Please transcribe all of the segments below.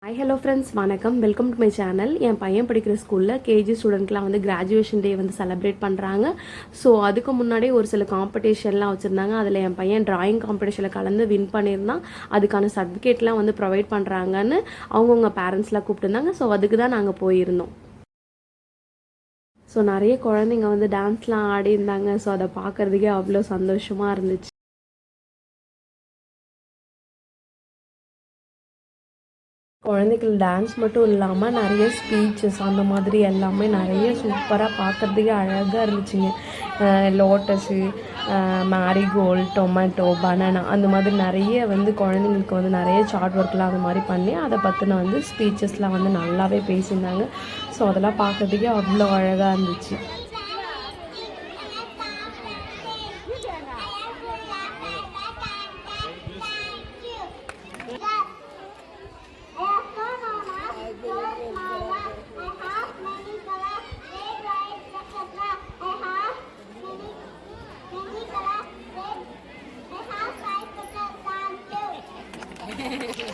Hi hello friends, வணக்கம். Welcome to my channel. என் பையன் படிக்கிற ஸ்கூலில் கேஜி ஸ்டூடெண்ட்லாம் வந்து கிராஜுவேஷன் டே வந்து செலிப்ரேட் பண்ணுறாங்க. ஸோ அதுக்கு முன்னாடியே ஒரு சில காம்படிஷன்லாம் வச்சுருந்தாங்க. அதில் என் பையன் ட்ராயிங் காம்படிஷனில் கலந்து வின் பண்ணியிருந்தான். அதுக்கான சர்டிஃபிகேட்லாம் வந்து ப்ரொவைட் பண்ணுறாங்கன்னு அவங்கவுங்க பேரண்ட்ஸ்லாம் கூப்பிட்டுருந்தாங்க. ஸோ அதுக்கு தான் நாங்கள் போயிருந்தோம். ஸோ நிறைய குழந்தைங்க வந்து டான்ஸ்லாம் ஆடி இருந்தாங்க. ஸோ அதை பார்க்குறதுக்கே அவ்வளோ சந்தோஷமாக இருந்துச்சு. குழந்தைகள் டான்ஸ் மட்டும் இல்லாமல் நிறைய ஸ்பீச்சஸ் அந்த மாதிரி எல்லாமே நிறைய சூப்பராக பார்க்குறதுக்கே அழகாக இருந்துச்சுங்க. லோட்டஸு, மேரிகோல்டு, டொமேட்டோ, பனானா அந்த மாதிரி நிறைய வந்து குழந்தைங்களுக்கு வந்து நிறைய சார்ட் ஒர்க்லாம் அந்த மாதிரி பண்ணி அதை பற்றின வந்து ஸ்பீச்சஸ்லாம் வந்து நல்லாவே பேசியிருந்தாங்க. ஸோ அதெல்லாம் பார்க்குறதுக்கே அவ்வளோ அழகாக இருந்துச்சு.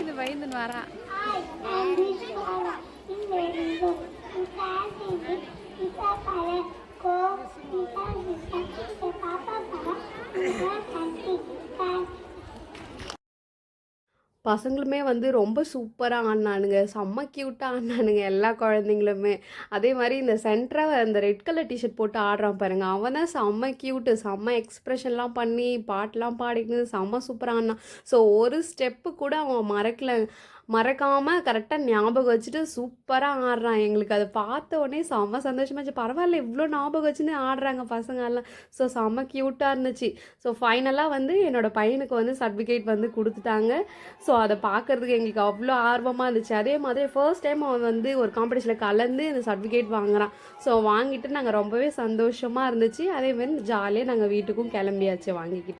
இது பயந்துன்னு வரா. பசங்களுமே வந்து ரொம்ப சூப்பராக ஆடினானுங்க. செம்ம க்யூட்டாக ஆடினானுங்க எல்லா குழந்தைங்களுமே. அதே மாதிரி இந்த சென்டராக அந்த ரெட் கலர் டிஷர்ட் போட்டு ஆடுறான் பாருங்க, அவன் தான் செம்ம க்யூட்டு. செம்ம எக்ஸ்ப்ரெஷன்லாம் பண்ணி பாட்டெலாம் பாடிக்கிட்டு செம்ம சூப்பராக ஆடினான். ஸோ ஒரு ஸ்டெப்பு கூட அவன் மறக்காமல் கரெக்டாக ஞாபகம் வச்சுட்டு சூப்பராக ஆடுறான். எங்களுக்கு அதை பார்த்த உடனே செம்ம சந்தோஷமாச்சு. பரவாயில்ல, இவ்வளோ ஞாபகம் வச்சுன்னு ஆடுறாங்க பசங்கள்லாம். ஸோ செம்ம க்யூட்டாக இருந்துச்சு. ஸோ ஃபைனலாக வந்து என்னோடய பையனுக்கு வந்து சர்டிஃபிகேட் வந்து கொடுத்துட்டாங்க. ஸோ அதை பார்க்குறதுக்கு எங்களுக்கு அவ்வளோ ஆர்வமாக இருந்துச்சு. அதே மாதிரி ஃபர்ஸ்ட் டைம் அவன் வந்து ஒரு காம்படிஷனில் கலந்து இந்த சர்டிஃபிகேட் வாங்குறான். ஸோ வாங்கிட்டு நாங்கள் ரொம்பவே சந்தோஷமாக இருந்துச்சு. அதேமாதிரி ஜாலியாக நாங்கள் வீட்டுக்கும் கிளம்பியாச்சு வாங்கிக்கிட்டு.